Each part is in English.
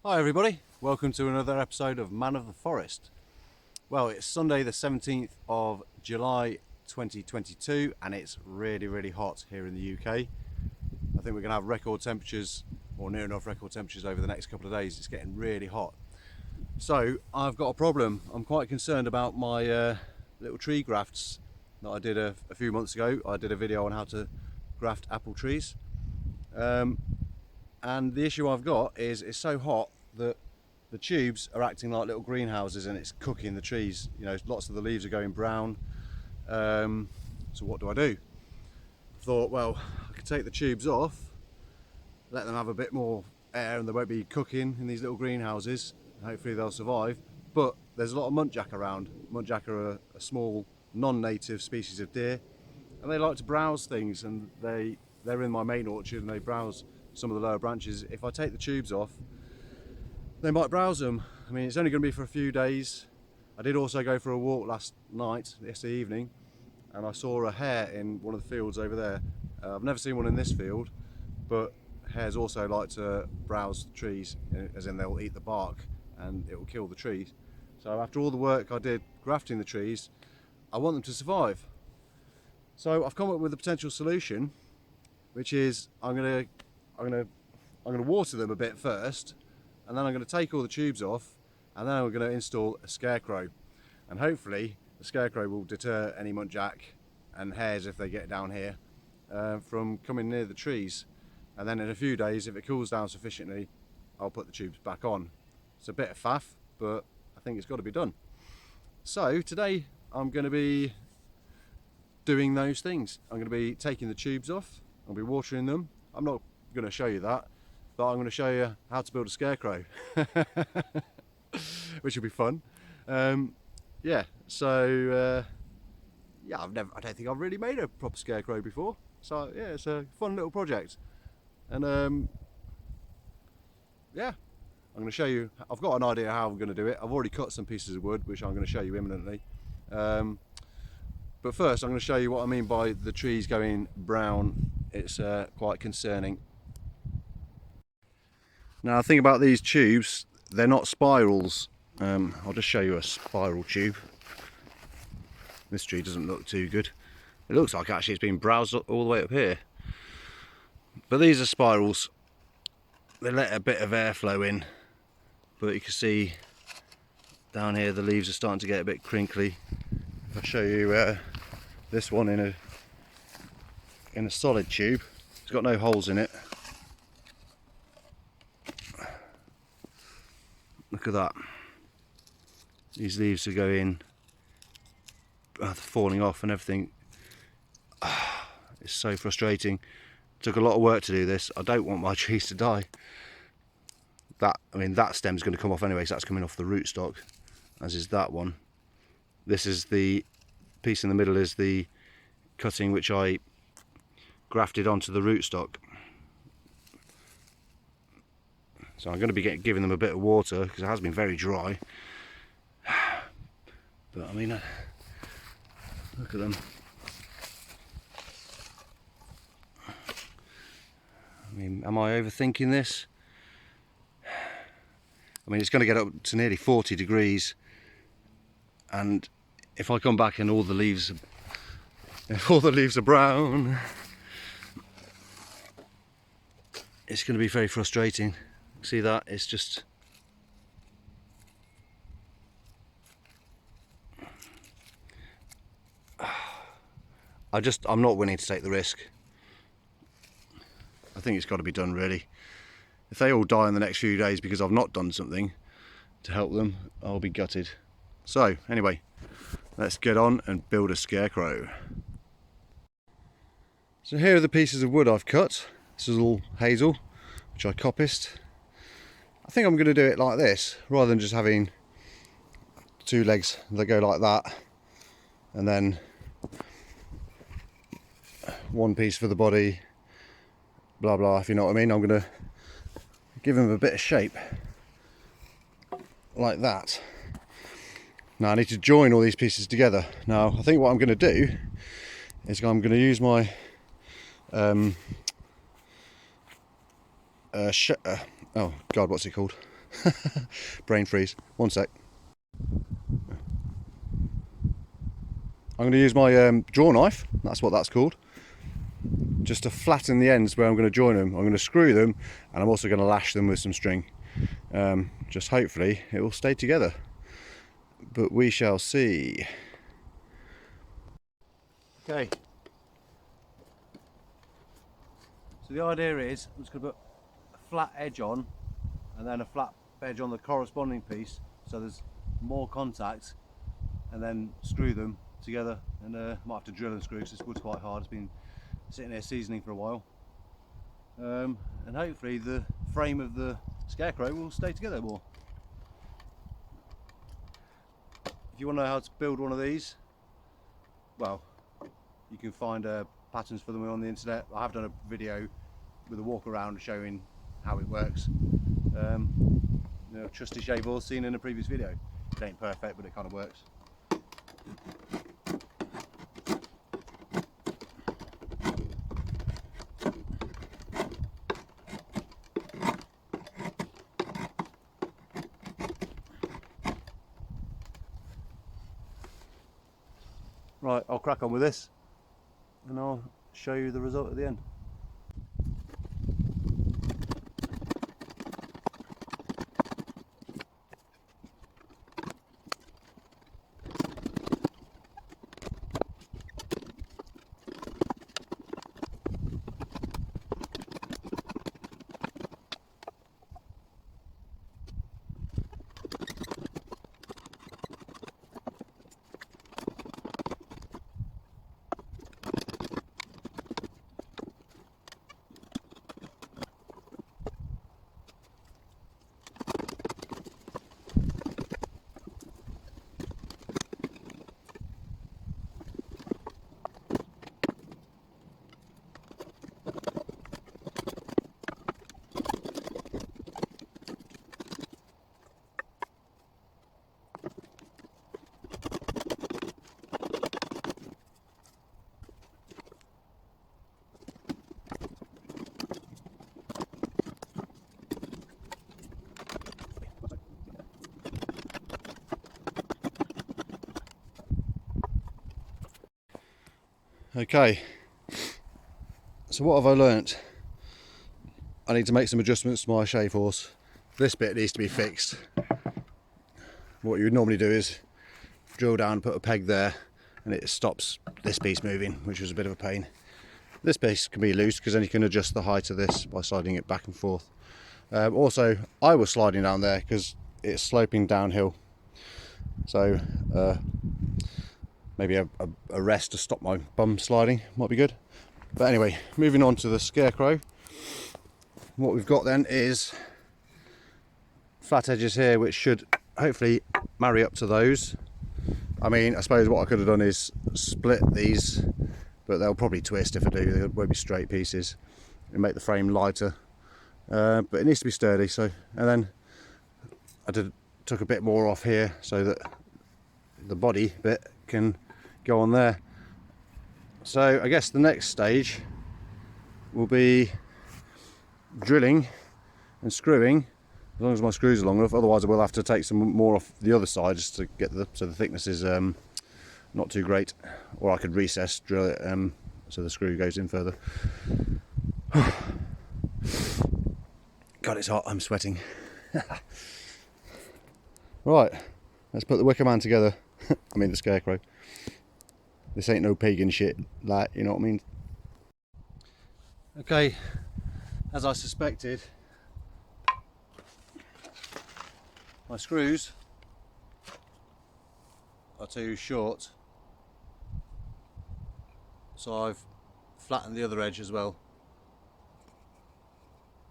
Hi everybody, welcome to another episode of Man of the Forest. Well, it's Sunday the 17th of July 2022 and it's really hot here in the UK. I think we're going to have record temperatures, or near enough record temperatures over the next couple of days. It's getting really hot. So I've got a problem. I'm quite concerned about my little tree grafts that I did a few months ago. I did a video on how to graft apple trees. And the issue I've got is it's so hot that the tubes are acting like little greenhouses and it's cooking the trees. You know, lots of the leaves are going brown. So what do? I thought, well, I could take the tubes off, let them have a bit more air and they won't be cooking in these little greenhouses. Hopefully they'll survive. But there's a lot of muntjac around. Muntjac are a small non-native species of deer and they like to browse things, and they're in my main orchard and they browse some of the lower branches. If I take the tubes off, they might browse them. I mean, it's only going to be for a few days. I did also go for a walk yesterday evening, and I saw a hare in one of the fields over there. I've never seen one in this field, but hares also like to browse the trees, as in they'll eat the bark and it will kill the trees. So after all the work I did grafting the trees, I want them to survive. So I've come up with a potential solution, which is I'm going to water them a bit first, and then I'm going to take all the tubes off, and then I'm going to install a scarecrow, and hopefully the scarecrow will deter any muntjac and hares, if they get down here, from coming near the trees. And then in a few days, if it cools down sufficiently, I'll put the tubes back on. It's a bit of faff, but I think it's got to be done. So today I'm going to be doing those things. I'm going to be taking the tubes off, I'll be watering them. I'm not going to show you that, but I'm going to show you how to build a scarecrow, which will be fun. Yeah, so yeah, I don't think I've really made a proper scarecrow before, so yeah, it's a fun little project. And yeah, I'm going to show you. I've got an idea how I'm going to do it. I've already cut some pieces of wood, which I'm going to show you imminently. But first I'm going to show you what I mean by the trees going brown. It's quite concerning. Now, the thing about these tubes, they're not spirals. I'll just show you a spiral tube. This tree doesn't look too good. It looks like actually it's been browsed all the way up here. But these are spirals. They let a bit of airflow in, but you can see down here the leaves are starting to get a bit crinkly. If I show you this one in a solid tube, it's got no holes in it. Look at that. These leaves are going, falling off and everything. It's so frustrating. It took a lot of work to do this. I don't want my trees to die. That stem's going to come off anyway, so that's coming off the rootstock, as is that one. This is the piece in the middle, is the cutting which I grafted onto the rootstock. So I'm going to be giving them a bit of water because it has been very dry. But I mean, look at them. I mean, am I overthinking this? I mean, it's going to get up to nearly 40 degrees, and if I come back and all the leaves are brown, it's going to be very frustrating. See that? It's just, I'm not willing to take the risk. I think it's got to be done, really. If they all die in the next few days because I've not done something to help them, I'll be gutted. So anyway, let's get on and build a scarecrow. So here are the pieces of wood I've cut. This is all hazel, which I coppiced. I think I'm going to do it like this, rather than just having two legs that go like that, and then one piece for the body, blah blah, if you know what I mean. I'm going to give them a bit of shape, like that. Now I need to join all these pieces together. Now I think what I'm going to do is I'm going to use my oh god, what's it called? Brain freeze. One sec. I'm going to use my draw knife, that's what that's called, just to flatten the ends where I'm going to join them. I'm going to screw them, and I'm also going to lash them with some string. Just hopefully it will stay together, but we shall see. Okay, so the idea is I'm just going to put a flat edge on and then a flat edge on the corresponding piece, so there's more contact, and then screw them together. And might have to drill and screw because this wood's quite hard. It's been sitting there seasoning for a while, and hopefully the frame of the Scarecrow will stay together more. If you want to know how to build one of these, well, you can find patterns for them on the internet. I have done a video with a walk around showing how it works. You know, trusty shave oil seen in a previous video. It ain't perfect, but it kind of works. Right, I'll crack on with this and I'll show you the result at the end. Okay, so what have I learnt? I need to make some adjustments to my shave horse. This bit needs to be fixed. What you would normally do is drill down, put a peg there, and it stops this piece moving, which was a bit of a pain. This piece can be loose because then you can adjust the height of this by sliding it back and forth. Also, I was sliding down there because it's sloping downhill, so maybe a rest to stop my bum sliding might be good. But anyway, moving on to the Scarecrow. What we've got then is flat edges here, which should hopefully marry up to those. I mean, I suppose what I could have done is split these, but they'll probably twist if I do. They won't be straight pieces and make the frame lighter. But it needs to be sturdy. So, and then I took a bit more off here so that the body bit can go on there. So I guess the next stage will be drilling and screwing, as long as my screws are long enough. Otherwise I will have to take some more off the other side just to get so the thickness is not too great, or I could recess drill it so the screw goes in further. God, it's hot, I'm sweating. Right, let's put the Wicker Man together. I mean the Scarecrow. This ain't no pagan shit, like, you know what I mean? Okay, as I suspected, my screws are too short, so I've flattened the other edge as well.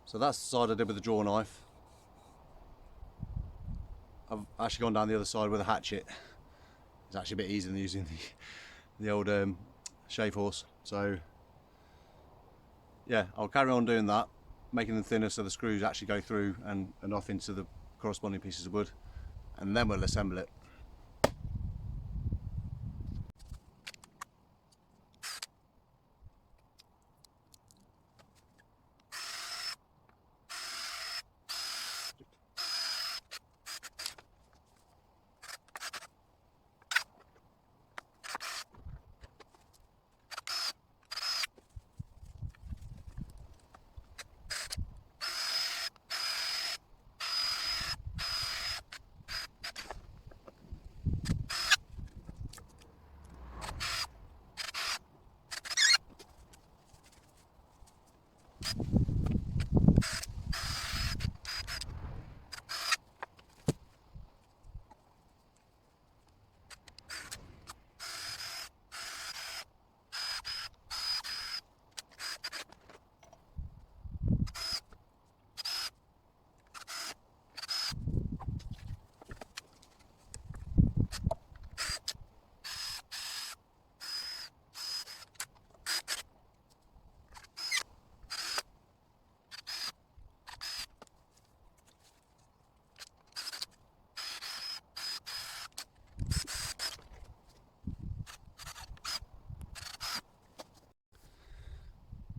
So that's the side I did with the draw knife. I've actually gone down the other side with a hatchet. It's actually a bit easier than using the old shave horse. So yeah, I'll carry on doing that, making them thinner so the screws actually go through and off into the corresponding pieces of wood, and then we'll assemble it.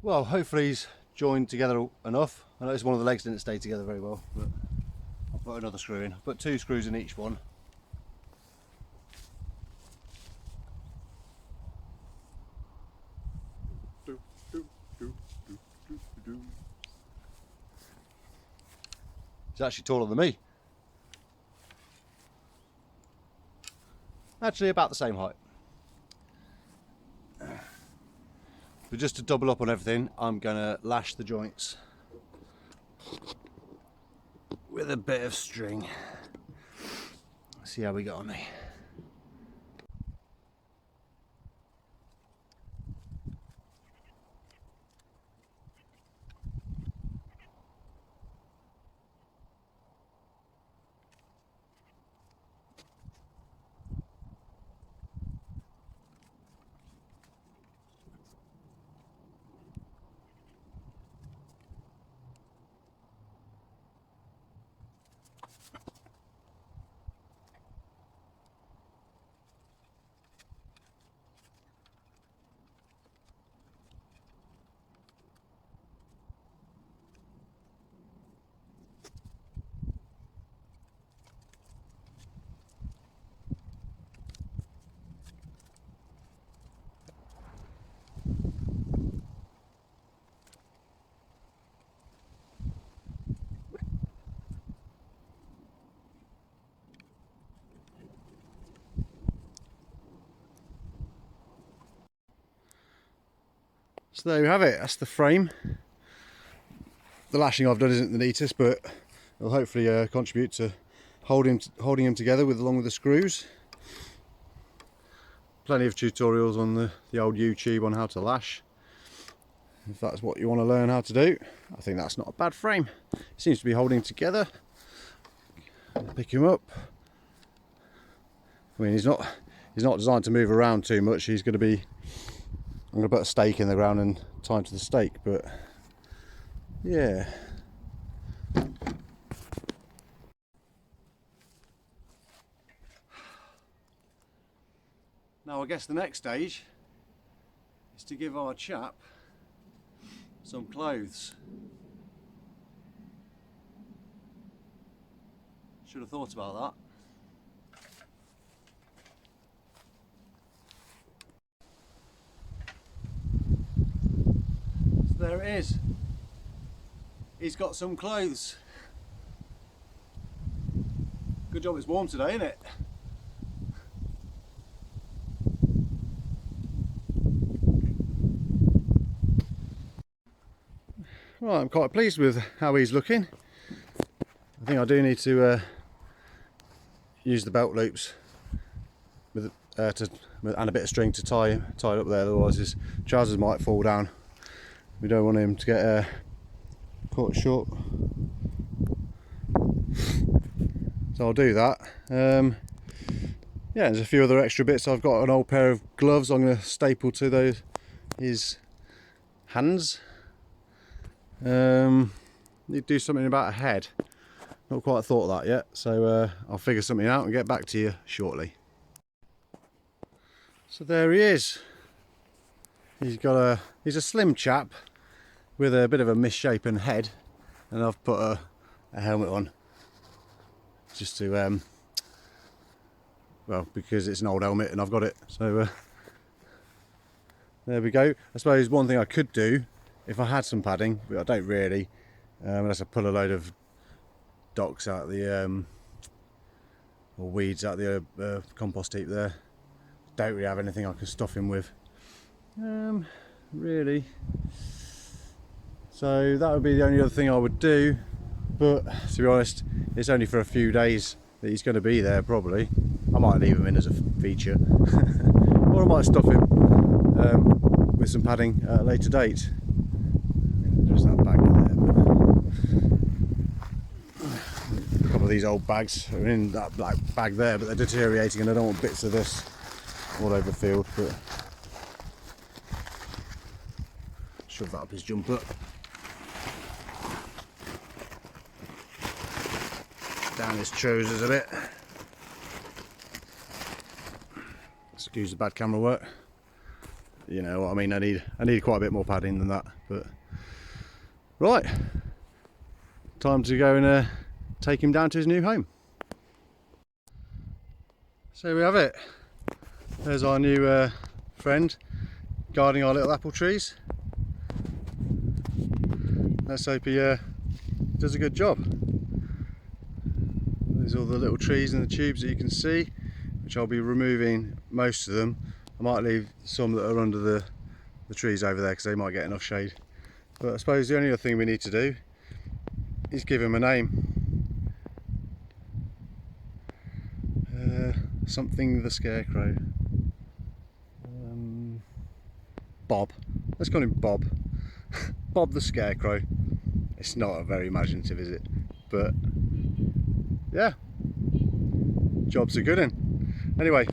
Well, hopefully he's joined together enough. I noticed one of the legs didn't stay together very well, but I'll put another screw in. I'll put 2 screws in each one. He's actually taller than me. Actually about the same height. But just to double up on everything, I'm going to lash the joints with a bit of string. See how we get on there. So there you have it, that's the frame. The lashing I've done isn't the neatest, but it'll hopefully contribute to holding him together along with the screws. Plenty of tutorials on the old YouTube on how to lash, if that's what you want to learn how to do. I think that's not a bad frame. It seems to be holding together. Pick him up. I mean, he's not designed to move around too much. He's going to be, I'm going to put a stake in the ground and tie him to the stake, but yeah. Now I guess the next stage is to give our chap some clothes. Should have thought about that. So there it is. He's got some clothes. Good job it's warm today, isn't it? Well, I'm quite pleased with how he's looking. I think I do need to use the belt loops with and a bit of string to tie it up there, otherwise his trousers might fall down. We don't want him to get caught short. So I'll do that. Yeah, there's a few other extra bits. I've got an old pair of gloves I'm going to staple to his hands. Need to do something about a head. Not quite thought of that yet, so I'll figure something out and get back to you shortly. So there he is. He's a slim chap with a bit of a misshapen head, and I've put a helmet on just to well, because it's an old helmet and I've got it. So there we go. I suppose one thing I could do if I had some padding, but I don't really, unless I pull a load of docks out of the or weeds out of the compost heap there. Don't really have anything I can stuff him with, really. So that would be the only other thing I would do, but to be honest, it's only for a few days that he's going to be there probably. I might leave him in as a feature or I might stuff him with some padding at a later date. Just that bag there. A couple of these old bags are in that black bag there, but they're deteriorating and I don't want bits of this all over the field, but shove that up his jumper. Down his trousers a bit. Excuse the bad camera work. you know what I mean. I need quite a bit more padding than that. But right, time to go and take him down to his new home. So we have it. There's our new friend guarding our little apple trees. Let's hope he does a good job. There's all the little trees and the tubes that you can see, which I'll be removing most of them. I might leave some that are under the trees over there because they might get enough shade. But I suppose the only other thing we need to do is give him a name. Something the Scarecrow. Bob. Let's call him Bob. Bob the Scarecrow. It's not a very imaginative, is it? But yeah, job's a good one. Anyway,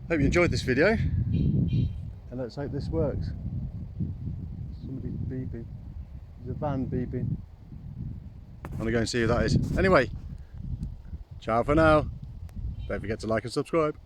hope you enjoyed this video, and let's hope this works. Somebody's beeping. There's a van beeping. I'm gonna go and see who that is. Anyway, ciao for now. Don't forget to like and subscribe.